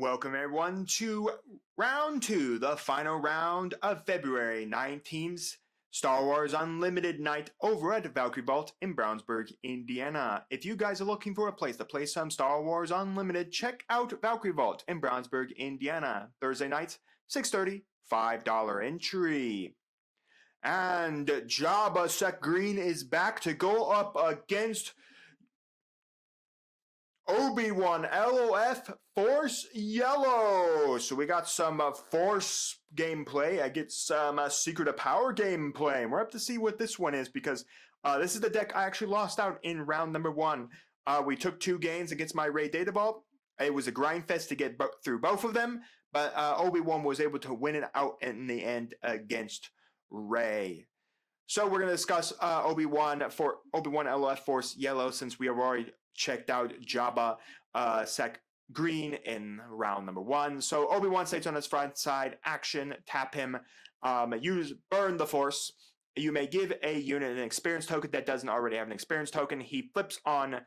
Welcome everyone to round 2, the final round of February 19th Star Wars Unlimited night over at Valkyrie Vault in Brownsburg, Indiana. If you guys are looking for a place to play some Star Wars Unlimited, check out Valkyrie Vault in Brownsburg, Indiana. Thursday nights, 6:30, $5 entry. And Jabba Sec Green is back to go up against Obi-Wan LOF Force Yellow. So we got some Force gameplay. I get some Secret of Power gameplay. And we're up to see what this one is because this is the deck I actually lost out in round number 1. We took 2 games against my Ray Data Vault. It was a grind fest to get through both of them, but Obi-Wan was able to win it out in the end against Ray. So we're going to discuss Obi-Wan LOF Force Yellow since we have already checked out Jabba Sec Green in round number 1. So Obi-Wan stays on his front side, action, tap him, use Burn the Force. You may give a unit an experience token that doesn't already have an experience token. He flips on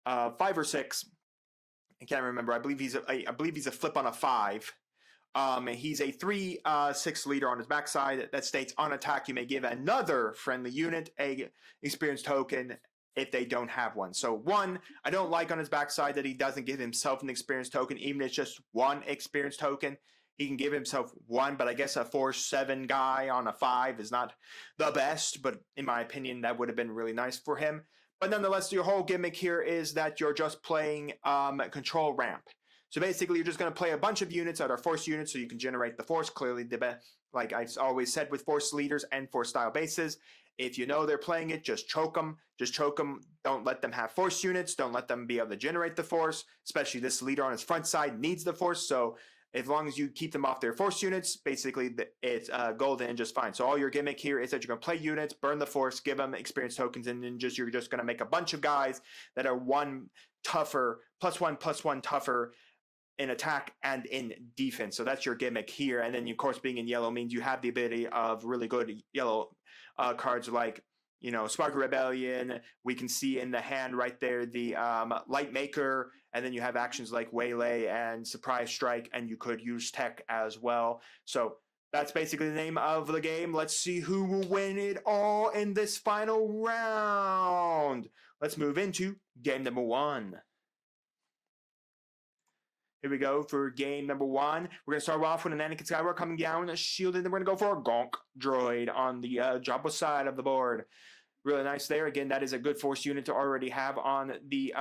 5 or 6. I can't remember. I believe he's a flip on a 5. He's a 3/6 leader on his backside that states on attack you may give another friendly unit a experience token if they don't have one. So 1, I don't like on his backside that he doesn't give himself an experience token, even if it's just 1 experience token. He can give himself 1, but I guess a 4/7 guy on a 5 is not the best, but in my opinion, that would have been really nice for him. But nonetheless, your whole gimmick here is that you're just playing control ramp. So basically, you're just going to play a bunch of units that are Force units so you can generate the Force. Clearly, like I've always said with Force leaders and Force style bases, if you know they're playing it, just choke them. Just choke them. Don't let them have Force units. Don't let them be able to generate the Force, especially this leader on his front side needs the Force. So as long as you keep them off their Force units, basically it's golden and just fine. So all your gimmick here is that you're going to play units, burn the Force, give them experience tokens, and then you're just going to make a bunch of guys that are +1 +1 tougher in attack and in defense. So that's your gimmick here. And then, of course, being in yellow means you have the ability of really good yellow cards like, Spark Rebellion. We can see in the hand right there the Light Maker. And then you have actions like Waylay and Surprise Strike. And you could use Tech as well. So that's basically the name of the game. Let's see who will win it all in this final round. Let's move into game number 1. Here we go for game number 1. We're going to start off with an Anakin Skywalker coming down, shielded, and we're going to go for a gonk droid on the Jabba side of the board. Really nice there. Again, that is a good Force unit to already have on the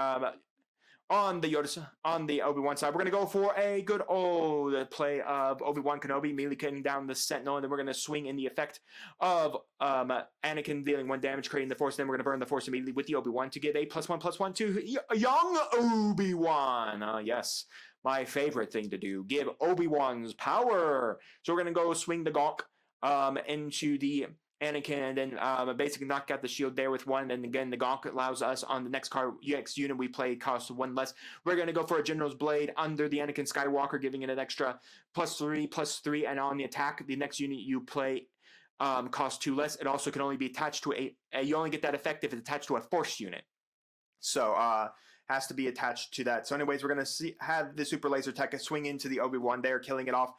Obi-Wan side. We're going to go for a good old play of Obi-Wan Kenobi melee cutting down the Sentinel, and then we're going to swing in the effect of Anakin dealing 1 damage, creating the Force. Then we're going to burn the Force immediately with the Obi-Wan to give a +1/+1 to young Obi-Wan. Yes. My favorite thing to do, give Obi-Wan's power. So we're going to go swing the gonk into the Anakin and then basically knock out the shield there with 1. And again, the gonk allows us on the next unit we play costs 1 less. We're going to go for a General's Blade under the Anakin Skywalker, giving it an extra +3/+3. And on the attack, the next unit you play costs 2 less. It also can only be attached to you only get that effect if it's attached to a Force unit. So, has to be attached to that. So anyways, we're going to have the Super Laser Tech swing into the Obi-Wan there, killing it off,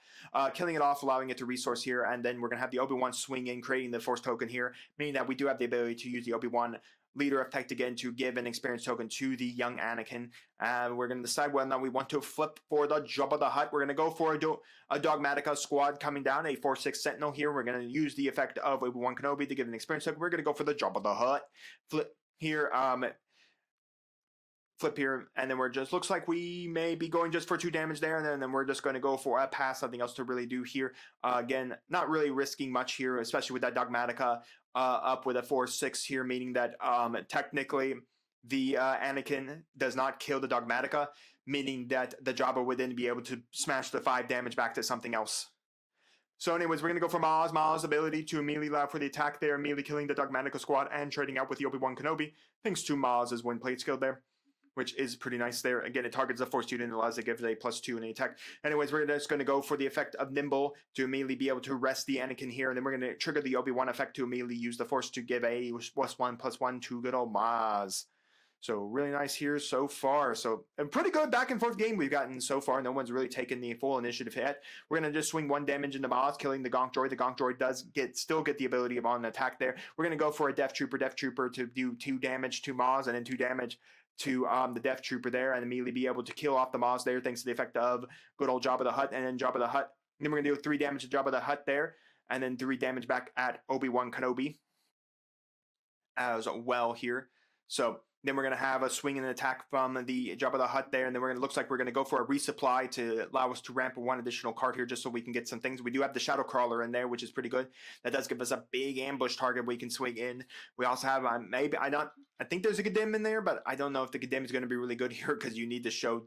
allowing it to resource here. And then we're going to have the Obi-Wan swing in, creating the Force token here, meaning that we do have the ability to use the Obi-Wan leader effect again to give an experience token to the young Anakin. We're going to decide whether or not we want to flip for the Jabba the Hutt. We're going to go for a Dogmatica squad coming down, a 4/6 Sentinel here. We're going to use the effect of Obi-Wan Kenobi to give an experience token. We're going to go for the Jabba the Hutt. Flip here, and then we're just looks like we may be going just for 2 damage there, and then we're just going to go for a pass, nothing else to really do here. Again, not really risking much here, especially with that Dogmatica up with a 4/6 here, meaning that technically the Anakin does not kill the Dogmatica, meaning that the Jabba would then be able to smash the 5 damage back to something else. So anyways, we're going to go for Maz's ability to immediately allow for the attack there, immediately killing the Dogmatica squad and trading out with the Obi-Wan Kenobi, thanks to Maz's win plate skill there, which is pretty nice there. Again, it targets a Force unit and allows it to give it a +2 in the attack. Anyways, we're just going to go for the effect of Nimble to immediately be able to rest the Anakin here. And then we're going to trigger the Obi-Wan effect to immediately use the Force to give a +1/+1 to good old Maz. So really nice here so far. So a pretty good back and forth game we've gotten so far. No one's really taken the full initiative yet. We're going to just swing 1 damage into Maz, killing the Gonk Droid. The Gonk Droid does still get the ability of on attack there. We're going to go for a Death Trooper to do 2 damage to Maz and then 2 damage to the Death Trooper there, and immediately be able to kill off the Maz there thanks to the effect of good old Jabba the Hutt, and then Jabba the Hutt. And then we're going to do 3 damage to Jabba the Hutt there, and then 3 damage back at Obi-Wan Kenobi as well here. So then we're going to have a swing and an attack from the Jabba the Hutt there, and then looks like we're going to go for a resupply to allow us to ramp 1 additional card here just so we can get some things. We do have the Shadow Crawler in there, which is pretty good. That does give us a big ambush target we can swing in. We also have, I think there's a 𝐒𝐒𝐄𝐒 in there, but I don't know if the 𝐒𝐒𝐄𝐒 is going to be really good here because you need to show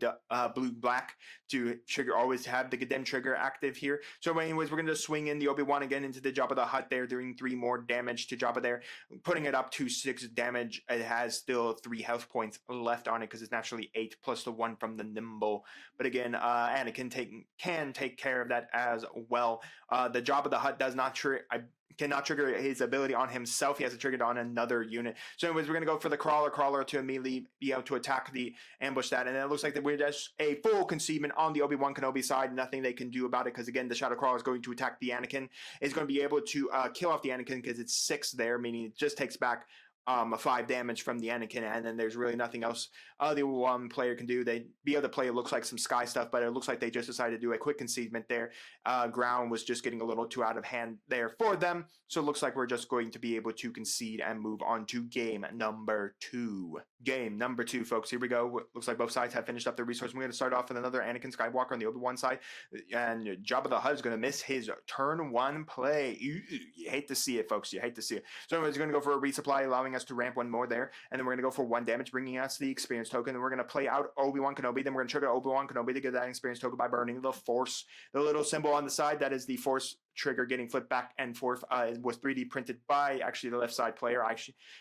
blue-black to trigger, always have the 𝐒𝐒𝐄𝐒 trigger active here. So anyways, we're going to swing in the Obi-Wan again into the Jabba the Hutt there, doing 3 more damage to Jabba there, putting it up to 6 damage. It has still 3 health points left on it because it's naturally 8 plus the 1 from the Nimble. But again, Anakin can take care of that as well. The Jabba the Hutt does not cannot trigger his ability on himself. He has to trigger it on another unit. So anyways, we're going to go for the Crawler to immediately be able to attack the ambush that. And then it looks like that we're just a full concealment on the Obi-Wan Kenobi side. Nothing they can do about it because, again, the Shadow Crawler is going to attack the Anakin. It's going to be able to kill off the Anakin because it's 6 there, meaning it just takes back 5 damage from the Anakin, and then there's really nothing else the one player can do. They be able to play, it looks like, some Sky stuff, but it looks like they just decided to do a quick concealment there. Ground was just getting a little too out of hand there for them, so it looks like we're just going to be able to concede and move on to game number 2. Game number 2, folks. Here we go. Looks like both sides have finished up their resources. We're going to start off with another Anakin Skywalker on the Obi-Wan side, and Jabba the Hutt is going to miss his turn 1 play. You hate to see it, folks. You hate to see it. So anyways, we're going to go for a resupply, allowing us to ramp 1 more there, and then we're going to go for 1 damage, bringing us the experience token. And we're going to play out Obi-Wan Kenobi. Then we're going to trigger Obi-Wan Kenobi to get that experience token by burning the Force. The little symbol on the side, that is the Force trigger getting flipped back and forth. It was 3D printed by actually the left side player.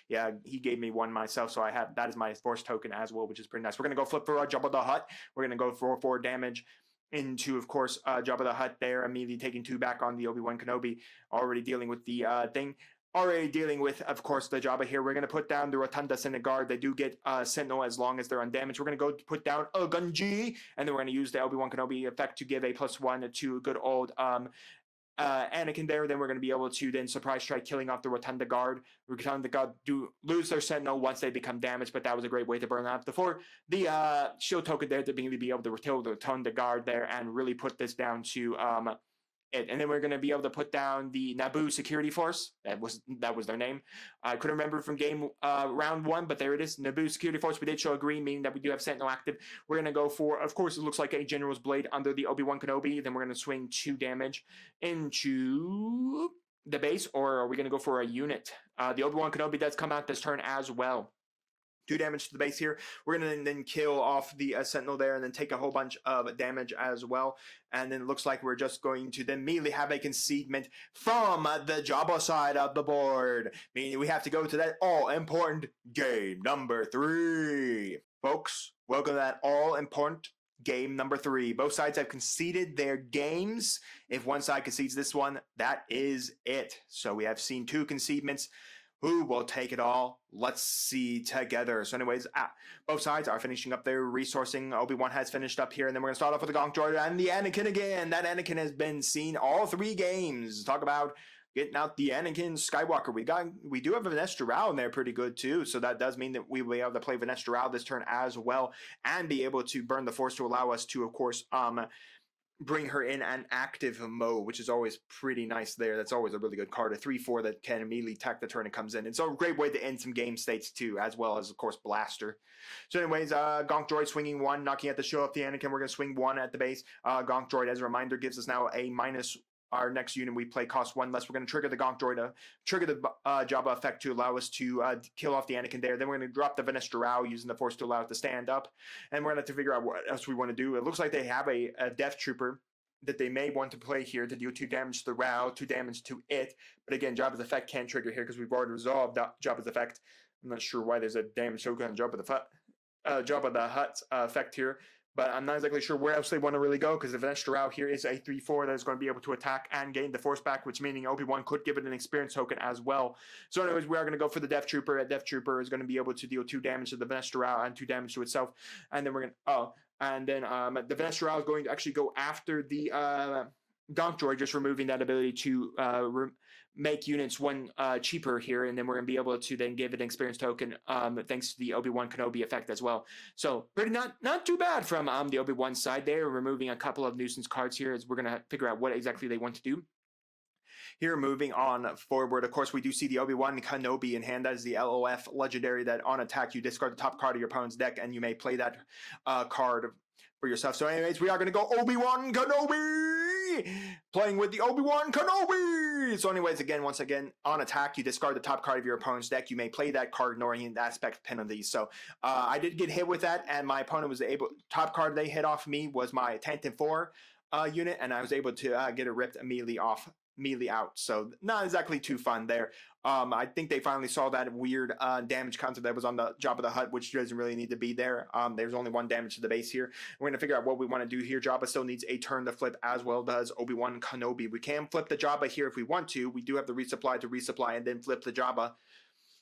He gave me one myself, so I have that is my Force token as well, which is pretty nice. We're going to go flip for Jabba the Hutt. We're going to go for 4 damage into, of course, Jabba the Hutt there, immediately taking 2 back on the Obi-Wan Kenobi, already dealing with the thing. Already dealing with, of course, the Jabba here. We're going to put down the Rotunda Senate Guard. They do get Sentinel as long as they're undamaged. We're going to go put down a Gunji, and then we're going to use the Obi-Wan Kenobi effect to give a +1 to good old Anakin there. Then we're going to be able to then surprise strike, killing off the Rotunda Guard. Rotunda Guard do lose their Sentinel once they become damaged, but that was a great way to burn out the shield token there to be able to kill the Rotunda Guard there and really put this down to it. And then we're going to be able to put down the Naboo Security Force. That was their name. I couldn't remember from game round 1, but there it is. Naboo Security Force. We did show a green, meaning that we do have Sentinel active. We're going to go for, of course, it looks like a General's Blade under the Obi-Wan Kenobi. Then we're going to swing 2 damage into the base, or are we going to go for a unit? The Obi-Wan Kenobi does come out this turn as well. 2 damage to the base here. We're going to then kill off the Sentinel there and then take a whole bunch of damage as well. And then it looks like we're just going to then immediately have a concealment from the Jabba side of the board. Meaning we have to go to that all-important game number 3. Folks, welcome to that all-important game number 3. Both sides have conceded their games. If one side concedes this one, that is it. So we have seen 2 concedements. Who will take it all? Let's see together. So anyways, both sides are finishing up their resourcing. Obi-Wan has finished up here, and then we're going to start off with the Gonk Droid and the Anakin again. That Anakin has been seen all 3 games. Talk about getting out the Anakin Skywalker. We do have Vanessa Drow in there pretty good too, so that does mean that we will be able to play Vanessa Drow this turn as well and be able to burn the Force to allow us to, of course, bring her in an active mode, which is always pretty nice there. That's always a really good card. A 3/4 that can immediately attack the turn and comes in. It's a great way to end some game states too, as well as, of course, Blaster. So anyways, Gonk Droid swinging 1, knocking at the show off the Anakin. We're going to swing 1 at the base. Gonk Droid, as a reminder, gives us now a minus. Our next unit we play costs 1 less. We're going to trigger the Gonk Droid, trigger the Jabba effect to allow us to kill off the Anakin there. Then we're going to drop the Vanessa Drow using the Force to allow it to stand up. And we're going to have to figure out what else we want to do. It looks like they have a Death Trooper that they may want to play here to deal 2 damage to the Rao, 2 damage to it. But again, Jabba's effect can't trigger here because we've already resolved Jabba's effect. I'm not sure why there's a damage token on Jabba the Hutt's effect here. but I'm not exactly sure where else they want to really go, because the Vanesh Doral here is a 3/4 that is going to be able to attack and gain the force back, which meaning Obi-Wan could give it an experience token as well. So anyways, we are going to go for the Death Trooper. A Death Trooper is going to be able to deal 2 damage to the Vanesh Doral and 2 damage to itself. And then we're going to, the Vanesh Doral is going to actually go after the Gonk Droid, just removing that ability to make units 1 cheaper here, and then we're going to be able to then give it an experience token thanks to the Obi-Wan Kenobi effect as well. So pretty not too bad from the Obi-Wan side there, removing a couple of nuisance cards here as we're going to figure out what exactly they want to do. Here, moving on forward, of course, we do see the Obi-Wan Kenobi in hand. That is the LOF legendary that on attack, you discard the top card of your opponent's deck, and you may play that card for yourself. So anyways, we are going to go Obi-Wan Kenobi! Playing with the Obi-Wan Kenobi! So anyways, once again, on attack, you discard the top card of your opponent's deck. You may play that card, ignoring the aspect penalties. So I did get hit with that, and my opponent was able, top card they hit off me was my Tantin 4 unit, and I was able to get it ripped immediately out. So not exactly too fun there. I think they finally saw that weird damage concept that was on the Jabba the Hutt, which doesn't really need to be there. There's only 1 damage to the base here. We're going to figure out what we want to do here. Jabba still needs a turn to flip, as well does Obi-Wan Kenobi. We can flip the Jabba here if we want to. We do have the resupply to resupply and then flip the Jabba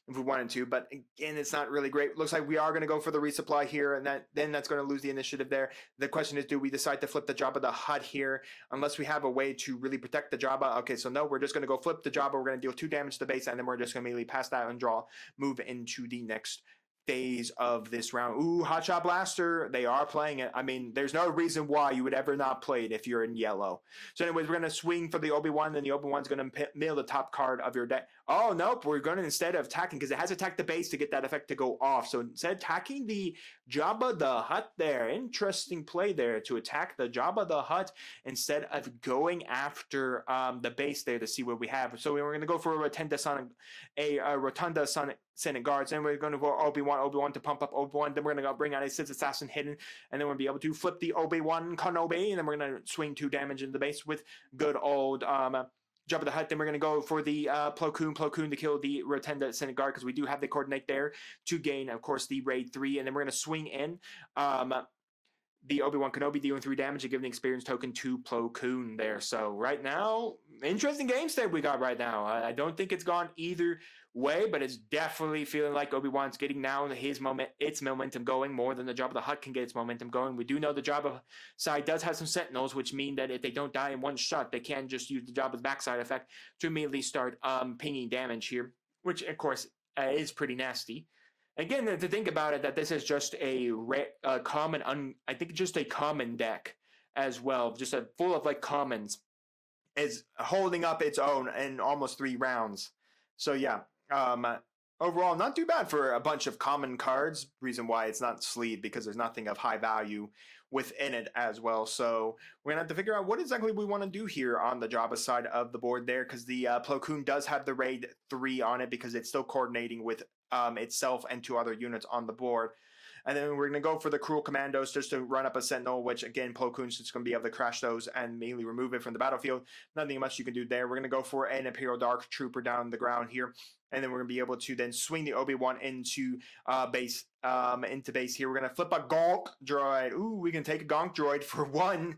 if we wanted to, but again, it's not really great. Looks like we are going to go for the resupply here, and then that's going to lose the initiative there. The question is, do we decide to flip the Jabba the Hutt here, unless we have a way to really protect the Jabba? Okay, so no, we're just going to go flip the Jabba. We're going to deal 2 damage to the base, and then we're just going to immediately pass that and move into the next phase of this round. Ooh, Hotshot Blaster. They are playing it. I mean, there's no reason why you would ever not play it if you're in yellow. So anyways, we're going to swing for the Obi-Wan, then the Obi-Wan's going to mill the top card of your deck. Oh, nope. We're going to, instead of attacking, because it has attacked the base to get that effect to go off. So instead of attacking the Jabba the Hutt there, interesting play there to attack the Jabba the Hutt instead of going after the base there to see what we have. So we're going to go for a Rotunda Senate Guards, and we're going to go Obi-Wan to pump up Obi-Wan. Then we're going to go bring out a Sith Assassin hidden, and then we'll be able to flip the Obi-Wan Kenobi, and then we're going to swing 2 damage into the base with good old Jabba the Hutt. Then we're going to go for the Plo Koon to kill the Rotunda Senate Guard, because we do have the coordinate there to gain, of course, the Raid 3, and then we're going to swing in the Obi-Wan Kenobi, dealing 3 damage and giving the experience token to Plo Koon there. So right now, interesting game state we got right now. I don't think it's gone either way, but it's definitely feeling like Obi-Wan's getting now its momentum going more than the Jabba the Hutt can get its momentum going. We do know the Jabba side does have some Sentinels, which mean that if they don't die in one shot, they can just use the Jabba's backside effect to immediately start pinging damage here, which of course is pretty nasty. Again, to think about it, that this is just a common, I think just a common deck as well, just full of like commons, is holding up its own in almost 3 rounds. So yeah, overall, not too bad for a bunch of common cards. Reason why it's not sleeve, because there's nothing of high value within it as well. So we're gonna have to figure out what exactly we want to do here on the Jabba side of the board there, because the Plo Koon does have the Raid 3 on it, because it's still coordinating with itself and 2 other units on the board. And then we're going to go for the Cruel Commandos just to run up a Sentinel, which again, Plo Koon's just going to be able to crash those and immediately remove it from the battlefield. Nothing much you can do there. We're going to go for an Imperial Dark Trooper down the ground here. And then we're going to be able to then swing the Obi-Wan into base here. We're going to flip a Gonk Droid. Ooh, we can take a Gonk Droid for 1.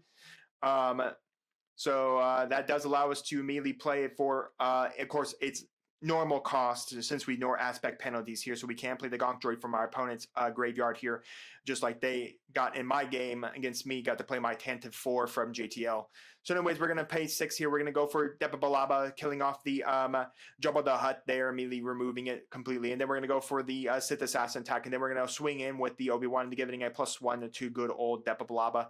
So that does allow us to immediately play it for, of course, it's normal cost, since we ignore aspect penalties here, so we can play the Gonk Droid from our opponent's graveyard here, just like they got in my game against me, got to play my Tantive 4 from JTL. So anyways, we're going to pay 6 here. We're going to go for Depa Balaba, killing off the Jabba the Hutt there, immediately removing it completely. And then we're going to go for the Sith Assassin attack, and then we're going to swing in with the Obi-Wan to giving a +1 to good old Depa Balaba.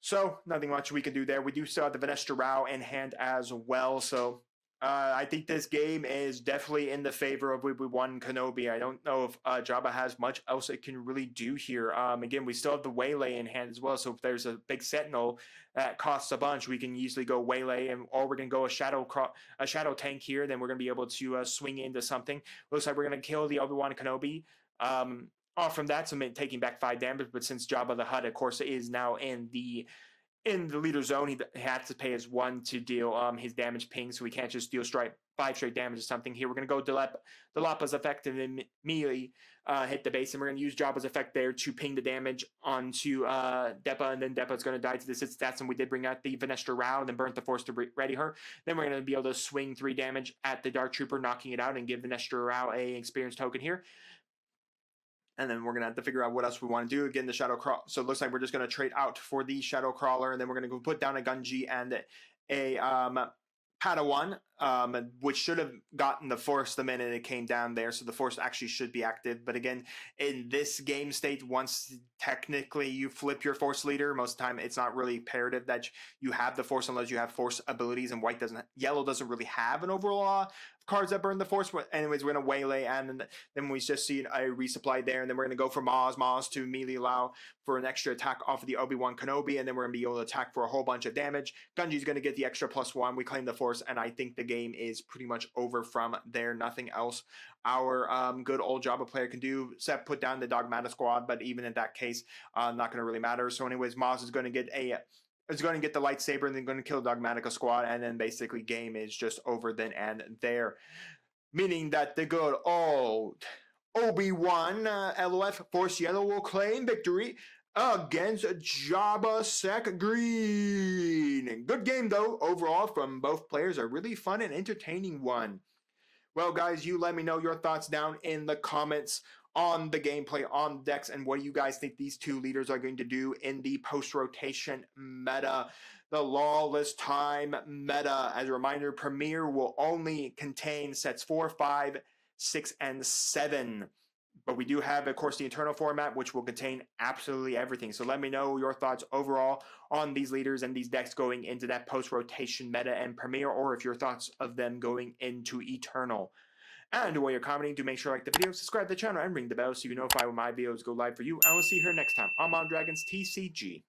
So nothing much we can do there. We do still have the Vanesh Doral in hand as well, so I think this game is definitely in the favor of Obi-Wan Kenobi. I don't know if Jabba has much else it can really do here. Again, we still have the Waylay in hand as well, so if there's a big Sentinel that costs a bunch, we can easily go Waylay, or we're going to go a Shadow Tank here, then we're going to be able to swing into something. Looks like we're going to kill the Obi-Wan Kenobi. Off from that, so taking back 5 damage, but since Jabba the Hutt, of course, is now in the leader zone, he had to pay his 1 to deal his damage ping, so we can't just deal straight 5 straight damage or something here. We're going to go Dalapa's effect and then immediately hit the base, and we're going to use Jabba's effect there to ping the damage onto Depa, and then Depa's going to die to the sit stats, and we did bring out the Vanestra Rao and then burnt the Force to ready her. Then we're going to be able to swing 3 damage at the Dark Trooper, knocking it out and give Vanestra Rao a experience token here. And then we're going to have to figure out what else we want to do. Again, the Shadow Crawler. So it looks like we're just going to trade out for the Shadow Crawler. And then we're going to go put down a Gunji and a Padawan, which should have gotten the Force the minute it came down there. So the Force actually should be active. But again, in this game state, once technically you flip your Force leader, most of the time it's not really imperative that you have the Force unless you have Force abilities. And Yellow doesn't really have an overall cards that burn the Force. But anyways, we're going to waylay, and then we just see a resupply there. And then we're going to go for Maz to immediately allow for an extra attack off of the Obi-Wan Kenobi. And then we're going to be able to attack for a whole bunch of damage. Gunji's going to get the extra +1. We claim the Force, and I think the game is pretty much over from there. Nothing else our good old Jabba player can do except put down the Dogmata squad. But even in that case, not going to really matter. So anyways, Maz is going to get the lightsaber and then going to kill the Dogmatica squad, and then basically game is just over then and there. Meaning that the good old Obi-Wan LOF Force Yellow will claim victory against Jabba Sec Green. Good game though, overall from both players. A really fun and entertaining one. Well guys, you let me know your thoughts down in the comments on the gameplay, on decks, and what do you guys think these two leaders are going to do in the post-rotation meta, the Lawless Time meta. As a reminder, Premier will only contain sets 4, 5, 6, and 7. But we do have, of course, the Eternal format, which will contain absolutely everything. So let me know your thoughts overall on these leaders and these decks going into that post-rotation meta and Premier, or if your thoughts of them going into Eternal. And while you're commenting, do make sure to like the video, subscribe to the channel, and ring the bell so you can notify when my videos go live for you. I will see you here next time on Mom Dragons TCG.